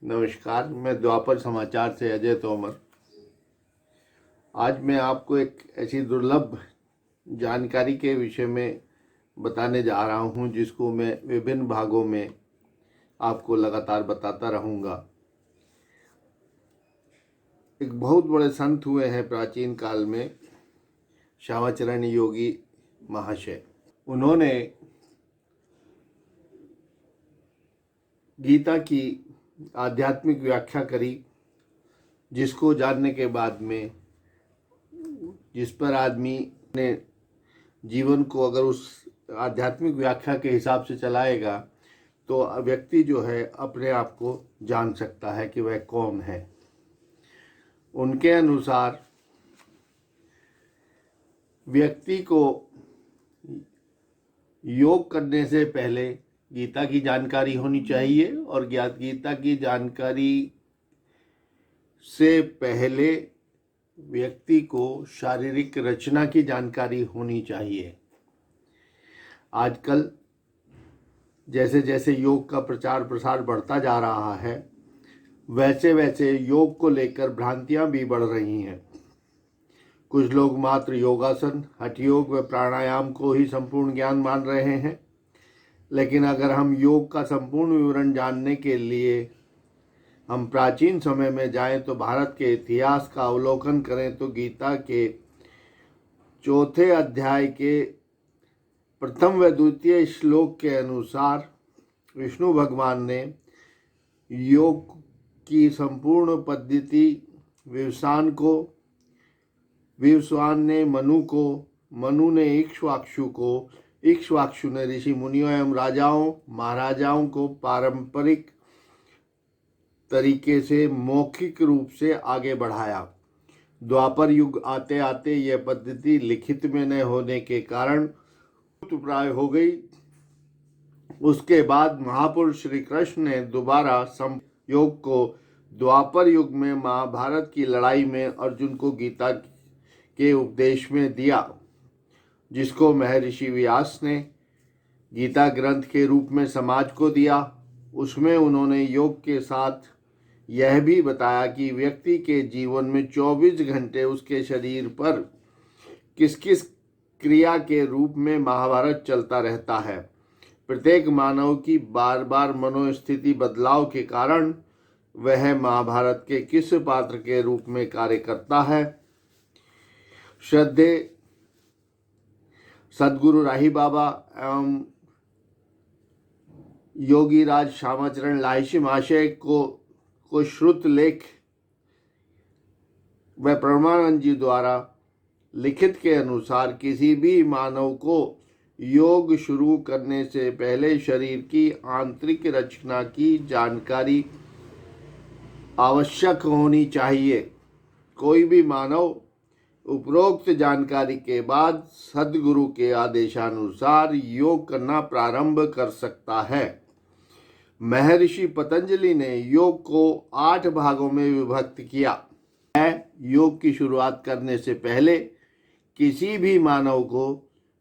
नमस्कार, मैं द्वापर समाचार से अजय तोमर। आज मैं आपको एक ऐसी दुर्लभ जानकारी के विषय में बताने जा रहा हूं, जिसको मैं विभिन्न भागों में आपको लगातार बताता रहूंगा। एक बहुत बड़े संत हुए हैं प्राचीन काल में, श्यामाचरण योगी महाशय। उन्होंने गीता की आध्यात्मिक व्याख्या करी, जिसको जानने के बाद में जिस पर आदमी ने जीवन को अगर उस आध्यात्मिक व्याख्या के हिसाब से चलाएगा तो व्यक्ति जो है अपने आप को जान सकता है कि वह कौन है। उनके अनुसार व्यक्ति को योग करने से पहले गीता की जानकारी होनी चाहिए और गीता की जानकारी से पहले व्यक्ति को शारीरिक रचना की जानकारी होनी चाहिए। आजकल जैसे जैसे योग का प्रचार प्रसार बढ़ता जा रहा है, वैसे वैसे योग को लेकर भ्रांतियां भी बढ़ रही हैं। कुछ लोग मात्र योगासन, हठ योग व प्राणायाम को ही संपूर्ण ज्ञान मान रहे हैं, लेकिन अगर हम योग का संपूर्ण विवरण जानने के लिए हम प्राचीन समय में जाएं तो भारत के इतिहास का अवलोकन करें तो गीता के 4 अध्याय के प्रथम व द्वितीय श्लोक के अनुसार विष्णु भगवान ने योग की संपूर्ण पद्धति विवस्वान को, विवस्वान ने मनु को, मनु ने इक्ष्वाकु को, इक्ष्वाकु ने ऋषि मुनियों एवं राजाओं महाराजाओं को पारंपरिक तरीके से मौखिक रूप से आगे बढ़ाया। द्वापर युग आते आते यह पद्धति लिखित में न होने के कारण प्राय हो गई। उसके बाद महापुरुष श्री कृष्ण ने दोबारा योग को द्वापर युग में महाभारत की लड़ाई में अर्जुन को गीता के उपदेश में दिया, जिसको महर्षि व्यास ने गीता ग्रंथ के रूप में समाज को दिया। उसमें उन्होंने योग के साथ यह भी बताया कि व्यक्ति के जीवन में 24 घंटे उसके शरीर पर किस किस क्रिया के रूप में महाभारत चलता रहता है। प्रत्येक मानव की बार बार मनोस्थिति बदलाव के कारण वह महाभारत के किस पात्र के रूप में कार्य करता है। श्रद्धे सदगुरु राही बाबा एवं योगी राज श्यामाचरण लाहिड़ी महाशय को श्रुत लेख व परमानंद जी द्वारा लिखित के अनुसार किसी भी मानव को योग शुरू करने से पहले शरीर की आंतरिक रचना की जानकारी आवश्यक होनी चाहिए। कोई भी मानव उपरोक्त जानकारी के बाद सद्गुरु के आदेशानुसार योग करना प्रारंभ कर सकता है। महर्षि पतंजलि ने योग को 8 भागों में विभक्त किया है। योग की शुरुआत करने से पहले किसी भी मानव को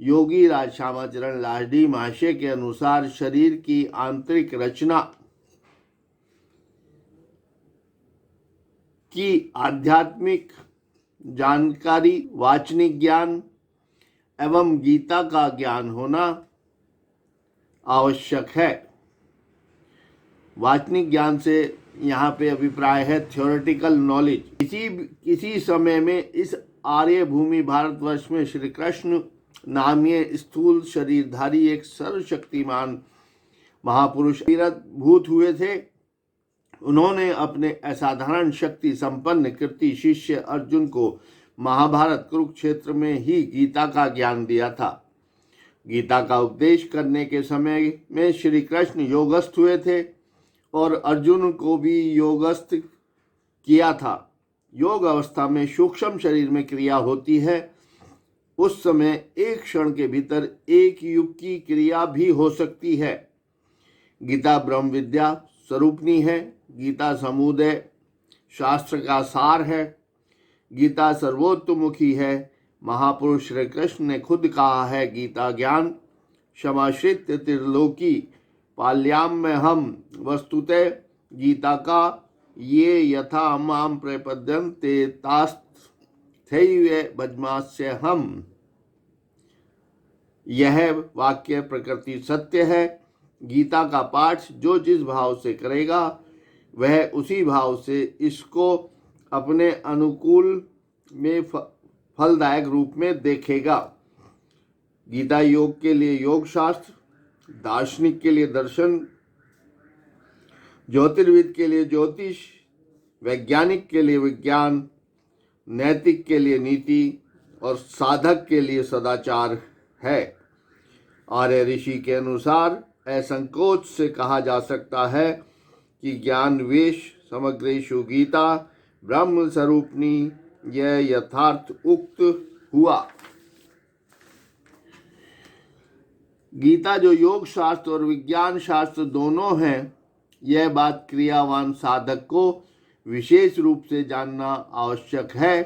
योगी राज श्यामाचरण लाहिड़ी महाशय के अनुसार शरीर की आंतरिक रचना की आध्यात्मिक जानकारी, वाचनिक ज्ञान एवं गीता का ज्ञान होना आवश्यक है। वाचनिक ज्ञान से यहाँ पे अभिप्राय है थ्योरेटिकल नॉलेज। किसी समय में इस आर्य भूमि भारतवर्ष में श्री कृष्ण नामीय स्थूल शरीरधारी एक सर्वशक्तिमान महापुरुष भूत हुए थे। उन्होंने अपने असाधारण शक्ति संपन्न कृति शिष्य अर्जुन को महाभारत कुरुक्षेत्र में ही गीता का ज्ञान दिया था। गीता का उपदेश करने के समय में श्री कृष्ण योगस्थ हुए थे और अर्जुन को भी योगस्थ किया था। योग अवस्था में सूक्ष्म शरीर में क्रिया होती है। उस समय एक क्षण के भीतर एक युग की क्रिया भी हो सकती है। गीता ब्रह्म विद्या स्वरूपनी है। गीता समुदय शास्त्र का सार है। गीता सर्वोत्तमुखी है। महापुरुष श्री कृष्ण ने खुद कहा है, गीता ज्ञान क्षमाश्रित त्रिलोकी पाल्याम में हम वस्तुतः गीता का ये यथा माम प्रपद्यन्ते तास्थैव भजमास्य हम। यह वाक्य प्रकृति सत्य है। गीता का पाठ जो जिस भाव से करेगा वह उसी भाव से इसको अपने अनुकूल में फलदायक रूप में देखेगा। गीता योग के लिए योग शास्त्र, दार्शनिक के लिए दर्शन, ज्योतिर्विद के लिए ज्योतिष, वैज्ञानिक के लिए विज्ञान, नैतिक के लिए नीति और साधक के लिए सदाचार है। आर्य ऋषि के अनुसार असंकोच से कहा जा सकता है कि ज्ञान वेश समग्रेषु गीता ब्रह्म स्वरूपनी यह यथार्थ उक्त हुआ। गीता जो योग शास्त्र और विज्ञान शास्त्र दोनों हैं, यह बात क्रियावान साधक को विशेष रूप से जानना आवश्यक है,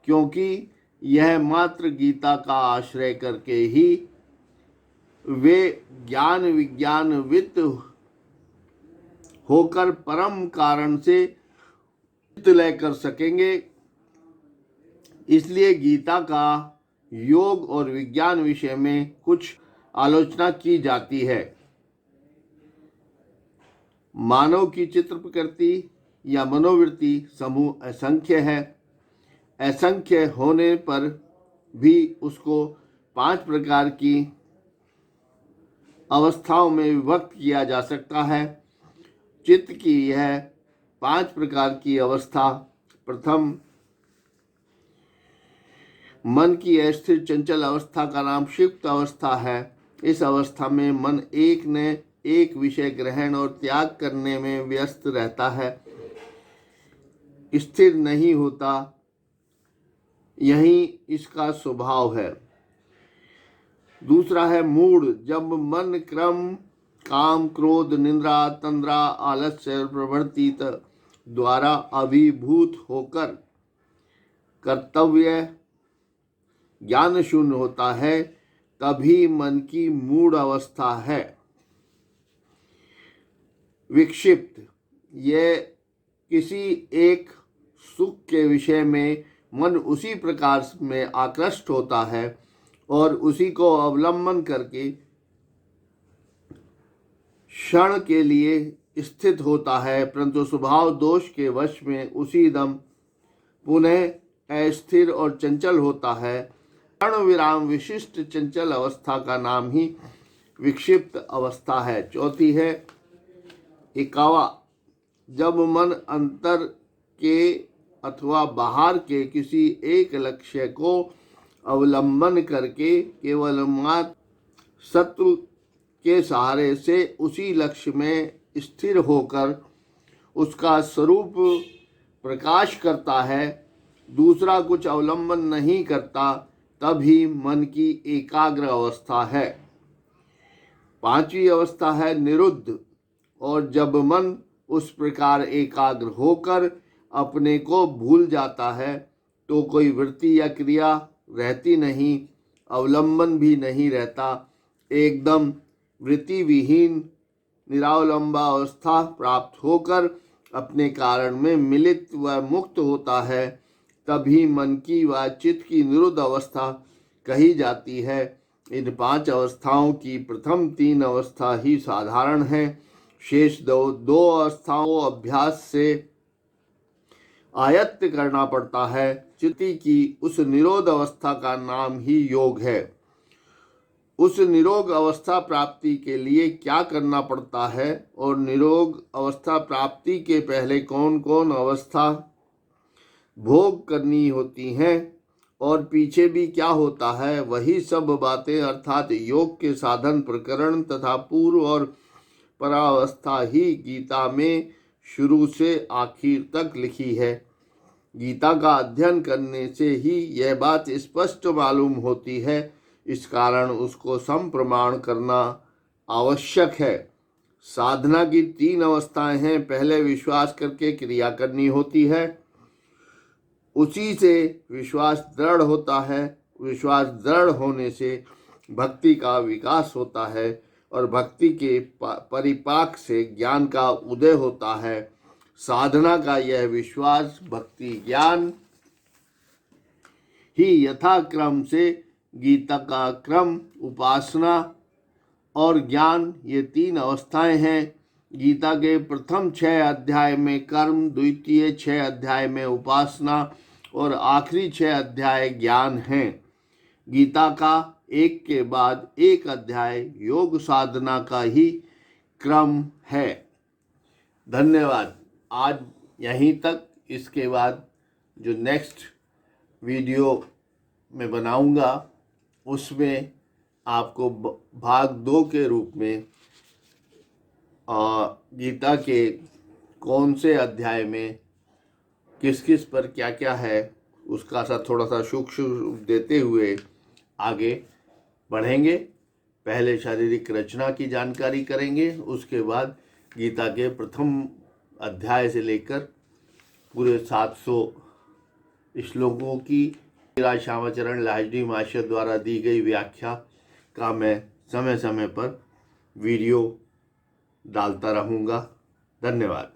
क्योंकि यह मात्र गीता का आश्रय करके ही वे ज्ञान विज्ञानविद होकर परम कारण से लय कर सकेंगे। इसलिए गीता का योग और विज्ञान विषय में कुछ आलोचना की जाती है। मानव की चित्त प्रकृति या मनोवृत्ति समूह असंख्य है। असंख्य होने पर भी उसको 5 प्रकार की अवस्थाओं में विभक्त किया जा सकता है। चित्त की यह 5 प्रकार की अवस्था, प्रथम मन की अस्थिर चंचल अवस्था का नाम क्षिप्त अवस्था है। इस अवस्था में मन एक विषय ग्रहण और त्याग करने में व्यस्त रहता है, स्थिर नहीं होता। यही इसका स्वभाव है। दूसरा है मूढ़, जब मन क्रम काम क्रोध निंद्रा तंद्रा आलस्य और प्रवृत्ति द्वारा अभिभूत होकर कर्तव्य ज्ञान शून्य होता है, तभी मन की मूढ़ अवस्था है। विक्षिप्त, यह किसी एक सुख के विषय में मन उसी प्रकार में आकृष्ट होता है और उसी को अवलंबन करके क्षण के लिए स्थित होता है, परंतु स्वभाव दोष के वश में उसी दम पुनः अस्थिर और चंचल होता है। क्षण विराम विशिष्ट चंचल अवस्था का नाम ही विक्षिप्त अवस्था है। चौथी है एकावा, जब मन अंतर के अथवा बाहर के किसी एक लक्ष्य को अवलंबन करके केवल मात्र सत्व के सहारे से उसी लक्ष्य में स्थिर होकर उसका स्वरूप प्रकाश करता है, दूसरा कुछ अवलंबन नहीं करता, तभी मन की एकाग्र अवस्था है। 5वीं अवस्था है निरुद्ध, और जब मन उस प्रकार एकाग्र होकर अपने को भूल जाता है तो कोई वृत्ति या क्रिया रहती नहीं, अवलंबन भी नहीं रहता, एकदम वृत्ति विहीन निरावलंबा अवस्था प्राप्त होकर अपने कारण में मिलित व मुक्त होता है, तभी मन की व चित्त की निरुद्ध अवस्था कही जाती है। इन 5 अवस्थाओं की प्रथम 3 अवस्था ही साधारण है, शेष दो अवस्थाओं को अभ्यास से आयत्त करना पड़ता है। चित्ती की उस निरोध अवस्था का नाम ही योग है। उस निरोग अवस्था प्राप्ति के लिए क्या करना पड़ता है और निरोग अवस्था प्राप्ति के पहले कौन कौन अवस्था भोग करनी होती हैं और पीछे भी क्या होता है, वही सब बातें अर्थात योग के साधन प्रकरण तथा पूर्व और परावस्था ही गीता में शुरू से आखिर तक लिखी है। गीता का अध्ययन करने से ही यह बात स्पष्ट मालूम होती है, इस कारण उसको संप्रमाण करना आवश्यक है। साधना की 3 अवस्थाएं हैं। पहले विश्वास करके क्रिया करनी होती है, उसी से विश्वास दृढ़ होता है, विश्वास दृढ़ होने से भक्ति का विकास होता है और भक्ति के परिपाक से ज्ञान का उदय होता है। साधना का यह विश्वास, भक्ति, ज्ञान ही यथाक्रम से गीता का क्रम, उपासना और ज्ञान, ये 3 अवस्थाएं हैं। गीता के प्रथम 6 अध्याय में कर्म, द्वितीय 6 अध्याय में उपासना और आखिरी 6 अध्याय ज्ञान हैं। गीता का एक के बाद एक अध्याय योग साधना का ही क्रम है। धन्यवाद। आज यहीं तक। इसके बाद जो नेक्स्ट वीडियो मैं बनाऊंगा उसमें आपको भाग 2 के रूप में गीता के कौन से अध्याय में किस किस पर क्या क्या है उसका थोड़ा सा सूक्ष्म देते हुए आगे बढ़ेंगे। पहले शारीरिक रचना की जानकारी करेंगे, उसके बाद गीता के प्रथम अध्याय से लेकर पूरे 700 श्लोकों की श्यामाचरण लाहिड़ी महाशय द्वारा दी गई व्याख्या का मैं समय समय पर वीडियो डालता रहूँगा। धन्यवाद।